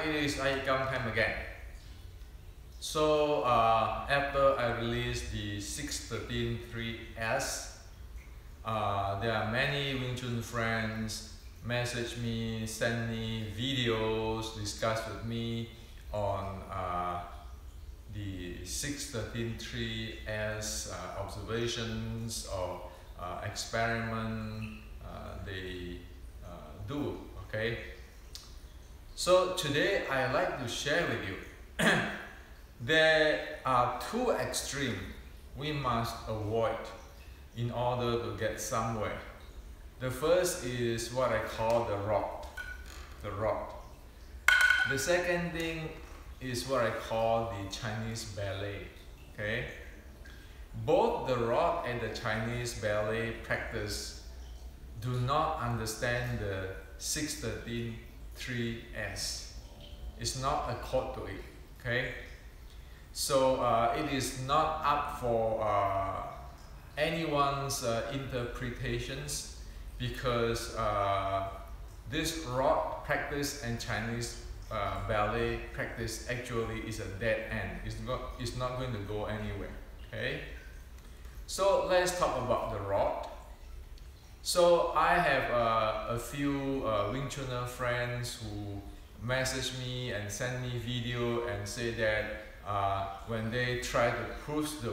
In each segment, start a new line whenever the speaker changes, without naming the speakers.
it is iYiKKam time again. So after I released the 613.3S, there are many Wing Chun friends message me, send me videos, discuss with me on the 613.3S observations or experiment they do. Okay. So today I like to share with you. There are two extremes we must avoid in order to get somewhere. The first is what I call the rod. The second thing is what I call the Chinese Ballet. Okay? Both the rod and the Chinese Ballet practice do not understand the 613.3S. It's not a code to it. Okay? So it is not up for anyone's interpretations, because this rod practice and Chinese ballet practice actually is a dead end. It's not going to go anywhere. Okay? So let's talk about the rod. So I have a few Wing Chunner friends who message me and send me video and say that when they try to push the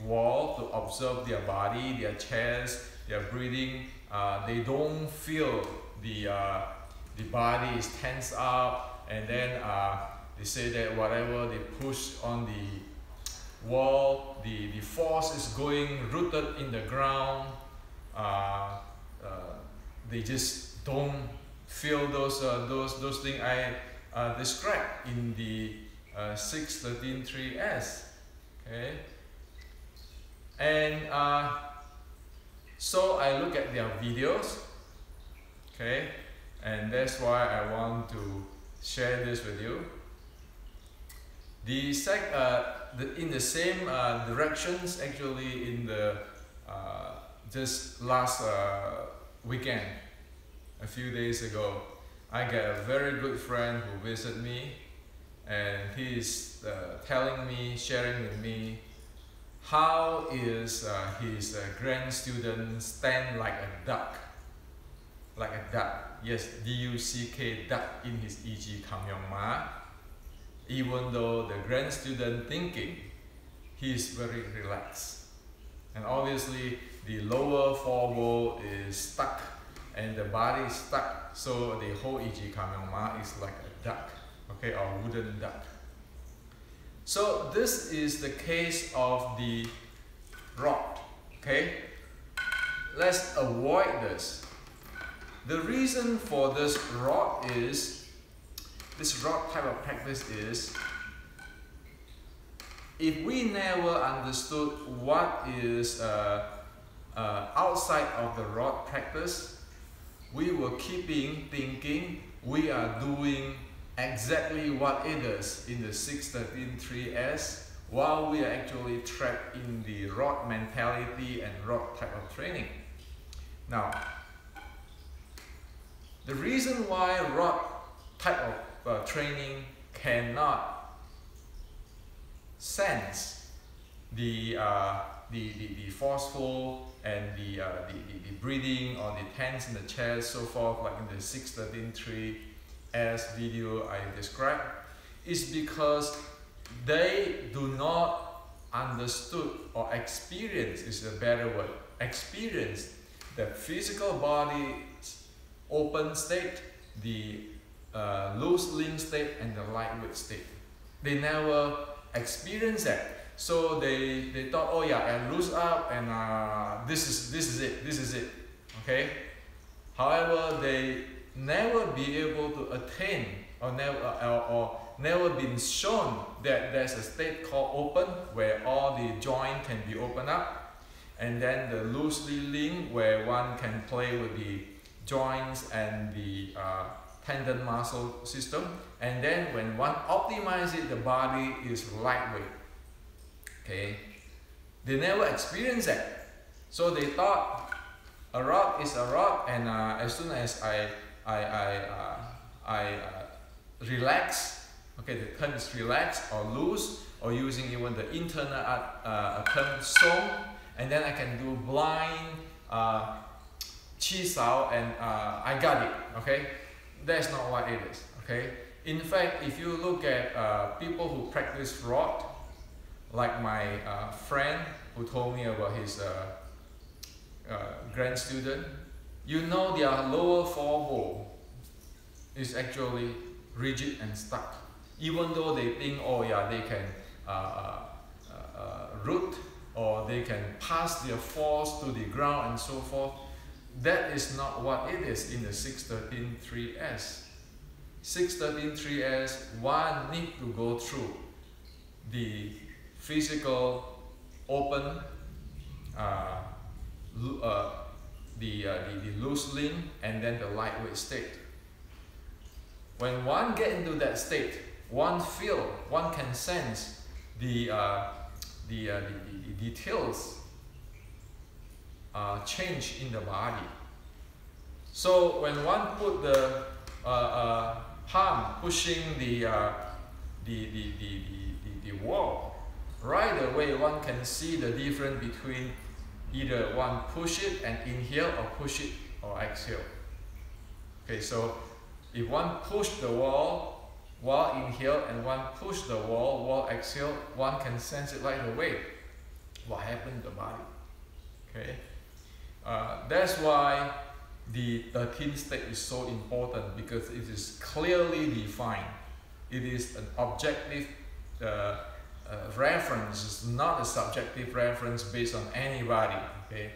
wall to observe their body, their chest, their breathing, they don't feel the body is tense up, and then they say that whatever they push on the wall, the force is going rooted in the ground. They just don't feel those things I described in the 613.3S. Okay, and so I look at their videos. Okay, and that's why I want to share this with you. In the same directions, actually, in the just last weekend, a few days ago, I got a very good friend who visited me, and he is telling me, sharing with me, how is his grand student stand like a duck. Like a duck, yes, D-U-C-K, duck in his iYiKKam. Even though the grand student thinking he is very relaxed, and obviously the lower forelobe is stuck and the body is stuck, so the whole iYiKKam is like a duck, okay, or wooden duck. So this is the case of the rod. Okay, let's avoid this. The reason for this rod type of practice is, if we never understood what is outside of the rod practice, we were thinking we are doing exactly what it is in the 613.3S, while we are actually trapped in the rod mentality and rod type of training. Now, the reason why rod type of training cannot sense the forceful and the breathing or the tense in the chest, so forth, like in the 613.3S video I described, is because they do not understood or experience, is a better word, experience the physical body's open state, the loose link state, and the lightweight state. They never experienced that. So they thought, oh yeah, I loose up and this is it. Okay. However, they never be able to attain or never been shown that there's a state called open, where all the joint can be opened up, and then the loosely linked, where one can play with the joints and the tendon muscle system, and then when one optimizes it, the body is lightweight. Okay, they never experienced that, so they thought a rod is a rod, and as soon as I relaxed, okay, the turn is relaxed or loose, or using even the internal turn song, and then I can do blind chi sao, and I got it, okay? That's not what it is, okay? In fact, if you look at people who practice rod, like my friend who told me about his grad student, you know their lower forearm is actually rigid and stuck. Even though they think, oh yeah, they can root, or they can pass their force to the ground and so forth. That is not what it is in the 613-3S. 613-3S, one need to go through the physical open, the loose link, and then the lightweight state. When one get into that state, one can sense the details change in the body. So when one put the palm pushing the wall, right away one can see the difference between either one push it and inhale, or push it or exhale. Okay, so if one push the wall inhale, and one push the wall exhale, one can sense it right away what happened to the body. Okay, that's why the 13th state is so important, because it is clearly defined. It is an objective reference. It's not a subjective reference based on anybody. Okay,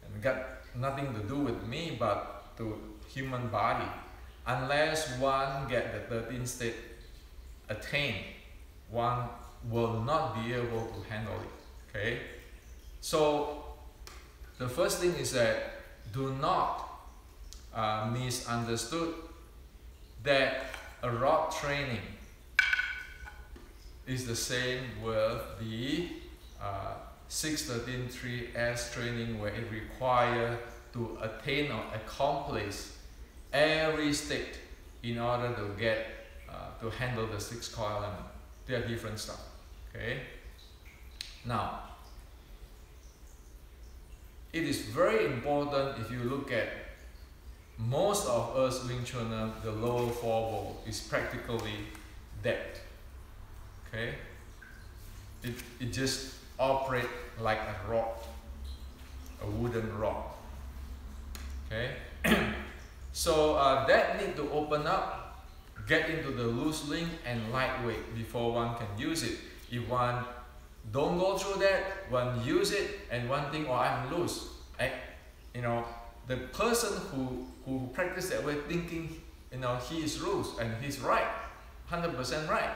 and got nothing to do with me, but to human body. Unless one get the 13th state attained, one will not be able to handle it. Okay, so the first thing is that do not misunderstood that a rod training is the same with the 613-3S training, where it requires to attain or accomplish every state in order to get to handle the 6 core element. They are different stuff. Okay. Now, it is very important. If you look at most of us Wing Chuners, the lower forearm is practically dead. Okay, it just operates like a rod, a wooden rod. Okay, so that need to open up, get into the loose link and lightweight before one can use it. If one don't go through that, one use it and one think, oh, I'm loose. You know, the person who practice that way thinking, you know, he is loose and he's right, 100% right.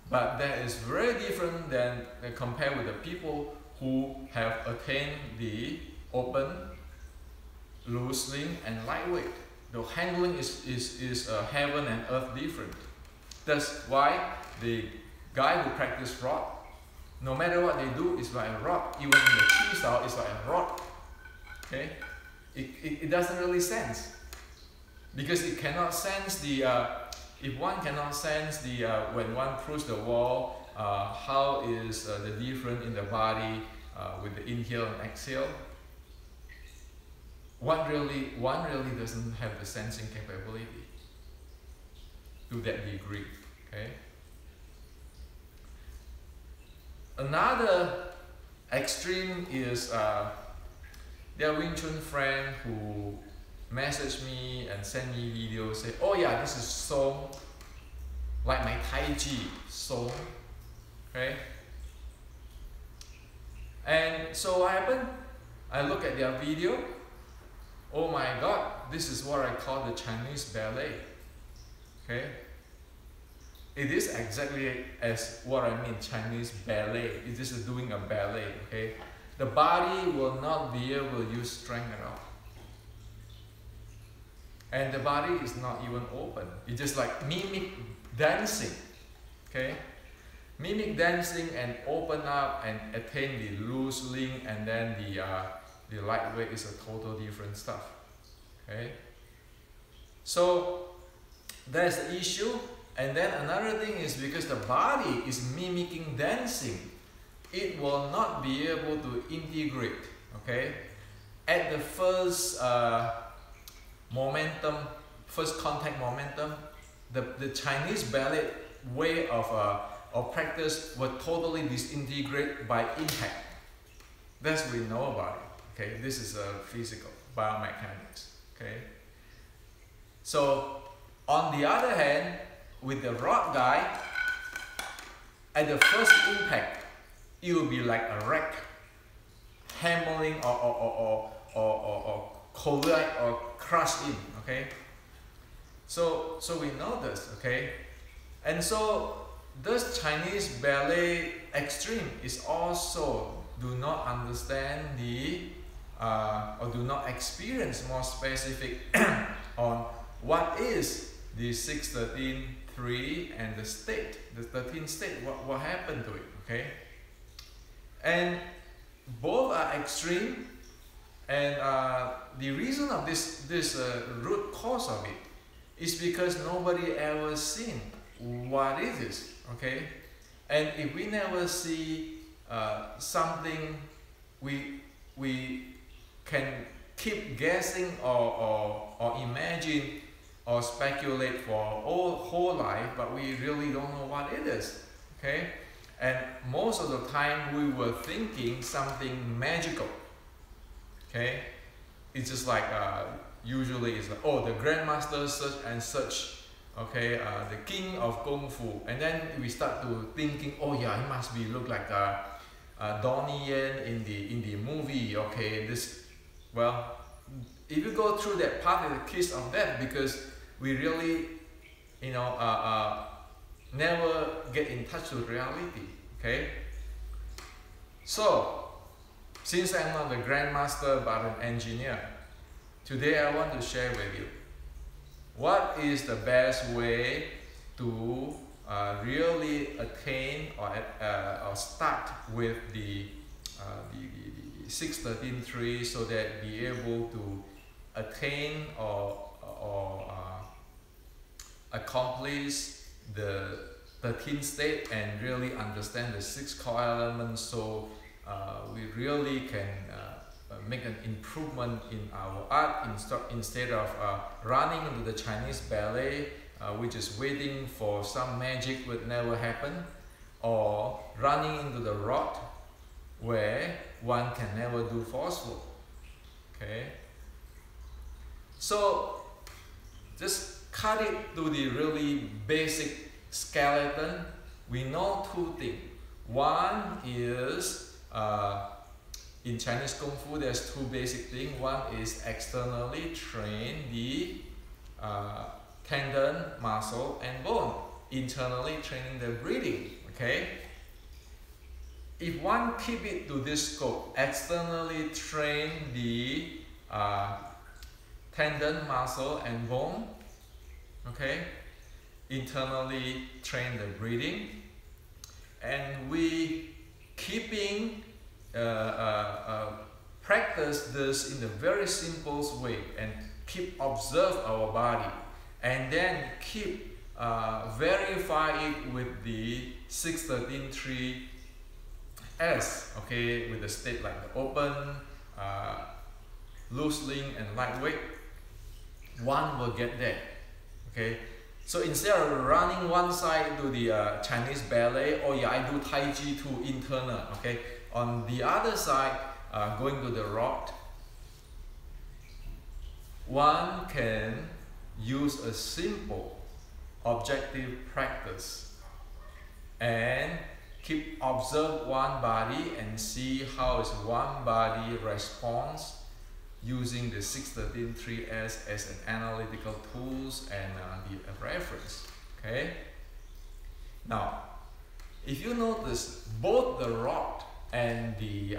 But that is very different than compared with the people who have attained the open, loose link and lightweight. The handling is heaven and earth different. That's why the guy who practice rod, no matter what they do, is like a rod. Even in the chi style, it's like a rod. Okay, it doesn't really sense, because it cannot sense the if one cannot sense the when one push the wall, how is the difference in the body with the inhale and exhale. One really doesn't have the sensing capability to that degree. Okay. Another extreme is there are Wing Chun friend who message me and send me videos, say, oh yeah, this is song, like my Tai Chi song. Okay. And so what happened? I look at their video. Oh my God, this is what I call the Chinese Ballet. Okay. It is exactly as what I mean, Chinese Ballet. It is doing a ballet. Okay. The body will not be able to use strength at all. And the body is not even open. It's just like mimic dancing. Okay. Mimic dancing and open up and attain the loose link, and then the lightweight is a total different stuff. Okay. So that's the issue. And then another thing is because the body is mimicking dancing, it will not be able to integrate, okay? At the first momentum, first contact momentum, the Chinese ballet way of practice will totally disintegrate by impact. That's what we know about it, okay? This is physical, biomechanics, okay? So, on the other hand, with the rod guy, at the first impact, it will be like a wreck, hammering or collide or crush in, okay? So we know this, okay? And so this Chinese ballet extreme is also do not understand the or do not experience more specific on what is the 6-13-3 and the state, the 13th state, what happened to it, okay? And both are extreme, and the reason of this root cause of it is because nobody ever seen what is this, okay? And if we never see something, we can keep guessing or imagine or speculate for whole life, but we really don't know what it is, okay? And most of the time we were thinking something magical, okay? It's just like usually it's like, oh, the grandmaster such and such, okay, the king of kung fu, and then we start to thinking, oh yeah, he must be look like Donnie Yen in the movie, okay? This, well, if you go through that part, it's a kiss of death, because we really, you know, never get in touch with reality, okay? So, since I'm not a grandmaster but an engineer, today I want to share with you what is the best way to really attain or start with the 6-13-3 so that be able to attain or accomplish the 13th state and really understand the 6 core elements, so we really can make an improvement in our art instead of running into the Chinese ballet, which is waiting for some magic would never happen, or running into the rod where one can never do forceful, okay? So just cut it to the really basic skeleton. We know 2 things. One is in Chinese Kung Fu there's 2 basic things. One is externally train the tendon, muscle and bone. Internally training the breathing, okay? If one keep it to this scope, externally train the tendon, muscle and bone, okay? Internally train the breathing, and we keeping practice this in a very simple way and keep observe our body, and then keep verify it with the 6-13-3 S, okay, with the state like the open, loose link and lightweight, one will get there, okay? So instead of running one side to the Chinese ballet, oh yeah, I do Tai Chi too, internal, okay? On the other side, going to the rod, one can use a simple objective practice and keep observe one body and see how is one body responds using the 6-13-3S as an analytical tools and the reference, okay? Now, if you notice, both the rod and the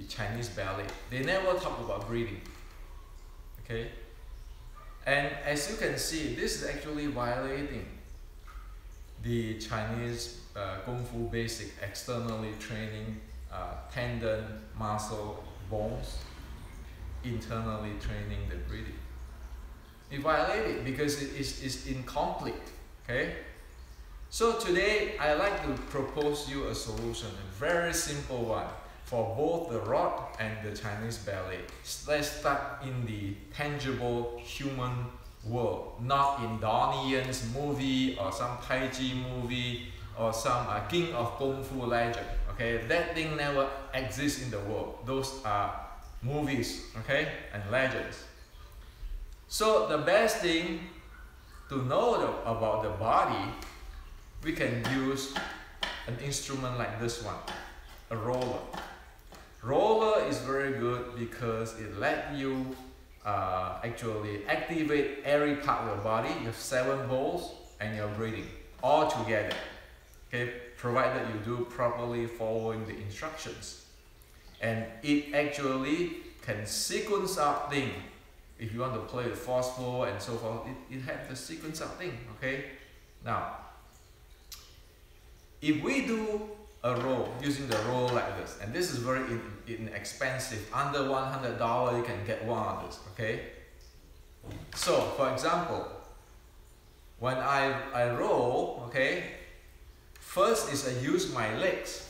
Chinese ballet, they never talk about breathing, okay? And as you can see, this is actually violating the Chinese Kung Fu basic, externally training tendon, muscle, bones, internally training the breathing. We violate it because it is incomplete. Okay? So today I like to propose you a solution, a very simple one for both the rod and the Chinese ballet. Let's start in the tangible human world, not in Donnie Yen's movie or some Tai Chi movie or some King of Kung Fu legend. Okay, that thing never exists in the world. Those are movies, okay, and legends. So the best thing to know about the body, we can use an instrument like this one, a roller. Roller is very good because it lets you actually activate every part of your body. You have 7 bowls and you're breathing all together. Okay, provided you do properly following the instructions. And it actually can sequence out things. If you want to play the fourth floor and so forth, it has the sequence out thing. Okay, now if we do a roll using the roll like this, and this is very inexpensive, under $100 you can get one of this. Okay, so for example, when I roll, okay, first is I use my legs.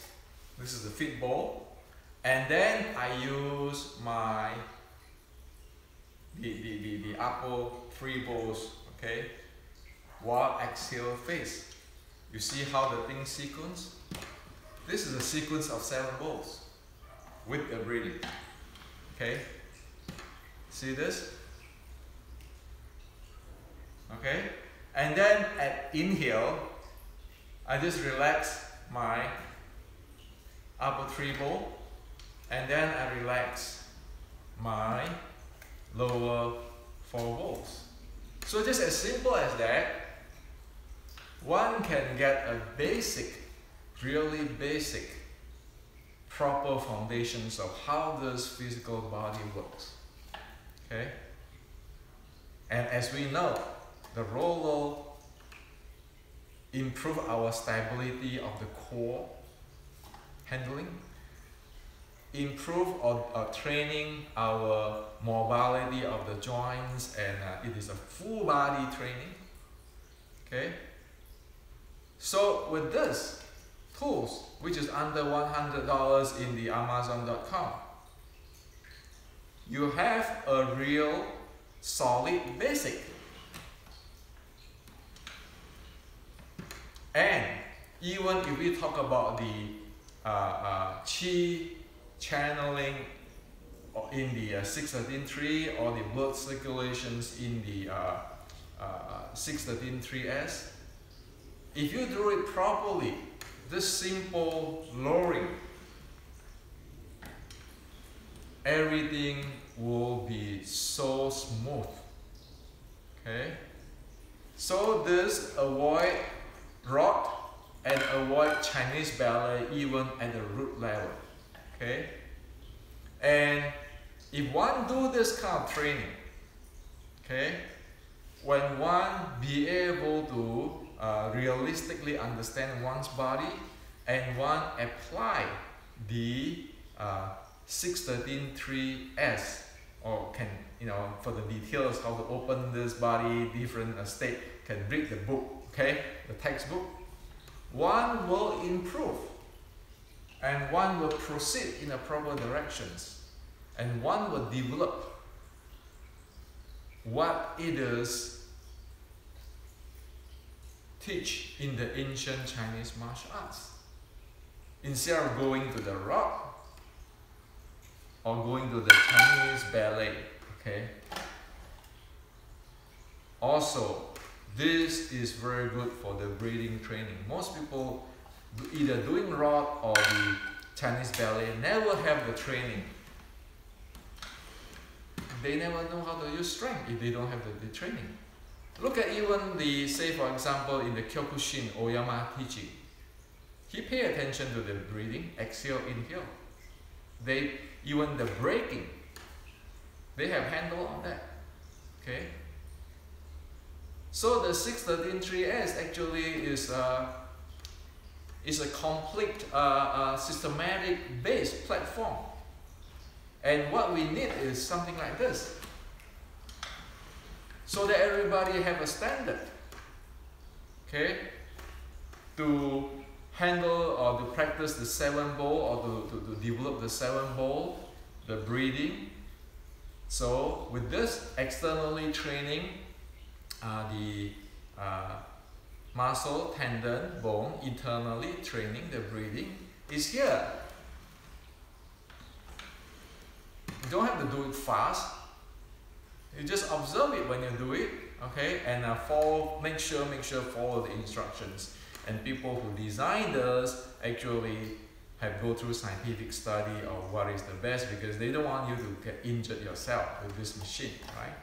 This is the feet ball, and then I use my the upper 3 balls. Okay, while exhale face. You see how the thing sequence? This is a sequence of 7 balls with the breathing. Okay, see this? Okay, and then at inhale, I just relax my upper 3 ball, and then I relax my lower 4 balls. So just as simple as that, one can get a basic, really basic, proper foundations of how this physical body works. Okay? And as we know, the roller improve our stability of the core handling, improve or training our mobility of the joints, and it is a full body training. Okay? So with this tools, which is under $100 in the Amazon.com, you have a real solid basic. And even if we talk about the Qi channeling in the 613.3 or the blood circulations in the 613.3S, if you do it properly, this simple lowering, everything will be so smooth. Okay, so this avoid rod and avoid Chinese ballet even at the root level. Okay, and if one do this kind of training, okay, when one be able to realistically understand one's body and one apply the 613.3S, or can, for the details how to open this body, different state, can read the book, okay, the textbook, one will improve and one will proceed in a proper directions, and one will develop what it is teach in the ancient Chinese martial arts. Instead of going to the rod or going to the Chinese ballet, okay? Also, this is very good for the breathing training. Most people either doing rod or the Chinese ballet never have the training. They never know how to use strength if they don't have the training. Look at even the, say for example, in the Kyokushin Oyama teaching. He pay attention to the breathing, exhale, inhale. Even the braking, they have handle on that. Okay. So the 613.3S actually is a complete systematic based platform. And what we need is something like this. so that everybody have a standard, okay, to handle or to practice the 7 bowl or to develop the 7 bowl, the breathing. So with this, externally training the muscle, tendon, bone, internally training the breathing is here. You don't have to do it fast. You just observe it when you do it, okay, and make sure follow the instructions. And people who design this actually have go through scientific study of what is the best, because they don't want you to get injured yourself with this machine, right?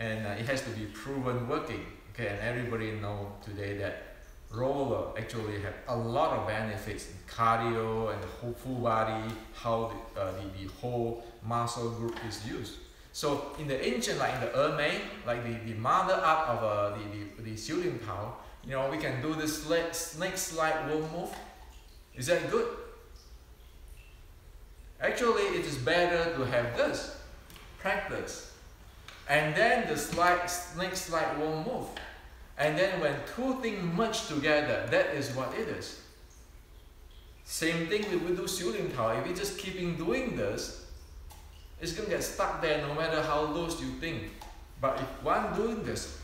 And it has to be proven working, okay. And everybody know today that roller actually have a lot of benefits in cardio and the whole full body, how the whole muscle group is used. So in the ancient, like in the Ermei, like the mother art of the Xiu Ling Tao, you know, we can do this snake slide worm move. Is that good? Actually, it is better to have this practice, and then the snake slide worm move, and then when two things merge together, that is what it is. Same thing we do Xiu Ling Tao. If we just keeping doing this, it's gonna get stuck there no matter how loose you think. But if one doing this,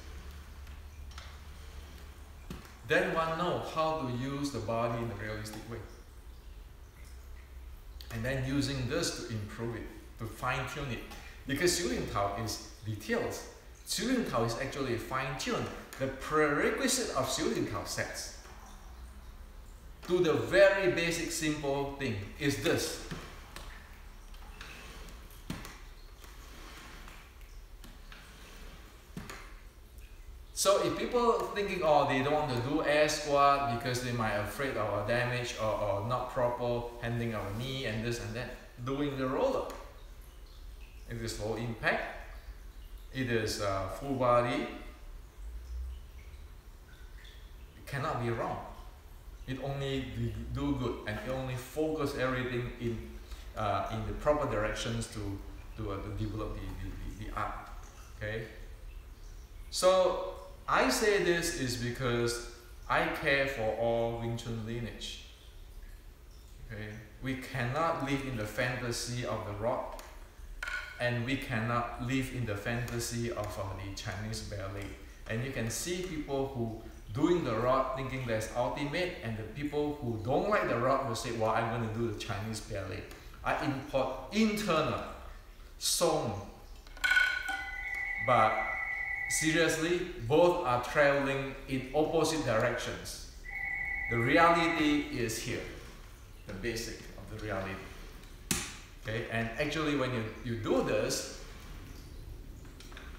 then one know how to use the body in a realistic way. And then using this to improve it, to fine-tune it. Because Xiu Ling Tao is details. Xiu Ling Tao is actually fine-tuned. The prerequisite of Xiu Ling Tao sets to the very basic simple thing is this. So if people thinking, oh, they don't want to do air squat because they might afraid of damage or not proper handling of a knee and this and that, doing the roller. It is low impact, it is full body, it cannot be wrong. It only do good, and it only focus everything in the proper directions to develop the art, okay? So I say this is because I care for all Wing Chun lineage. Okay? We cannot live in the fantasy of the rod, and we cannot live in the fantasy of the Chinese ballet. And you can see people who doing the rod thinking that's ultimate, and the people who don't like the rod will say, well, I'm going to do the Chinese ballet. I import internal, song, but seriously, both are traveling in opposite directions. The reality is here, the basic of the reality. Okay, and actually when you do this,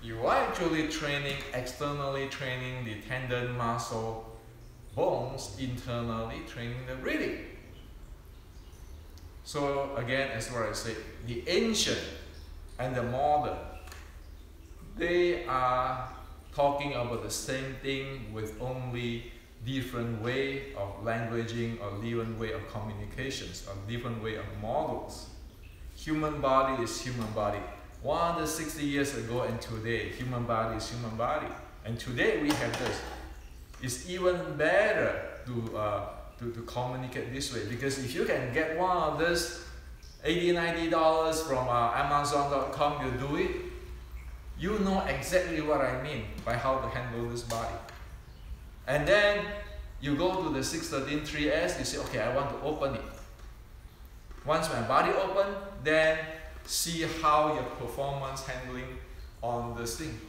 you are actually training, externally training the tendon, muscle, bones, internally training the breathing. So again, as what I said, the ancient and the modern, they are talking about the same thing with only different way of languaging or different way of communications or different way of models. Human body is human body. 160 years ago and today, human body is human body. And today we have this. It's even better to communicate this way, because if you can get one of this $80–90 from Amazon.com, you do it. You know exactly what I mean by how to handle this body. And then you go to the 613.3S, you say, okay, I want to open it. Once my body open, then see how your performance handling on this thing.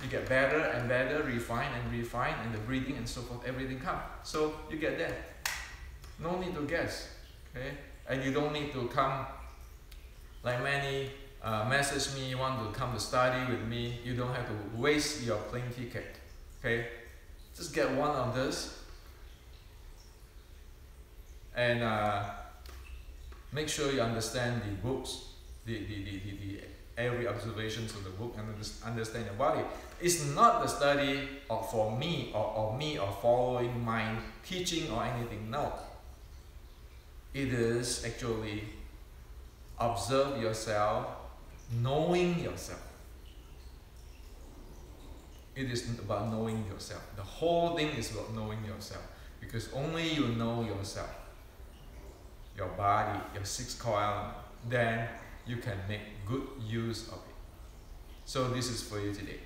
You get better and better, refine, and the breathing and so forth, everything comes. So you get there. No need to guess, okay? And you don't need to come like many message me, want to come to study with me. You don't have to waste your plane ticket, okay? Just get one of this and make sure you understand the books, the every observations of the book, and understand your body. It's not the study for me or following my teaching or anything. No, it is actually observe yourself, knowing yourself. it is about knowing yourself. The whole thing is about knowing yourself, because only you know yourself, your body, your six core element, then you can make good use of it. So this is for you today.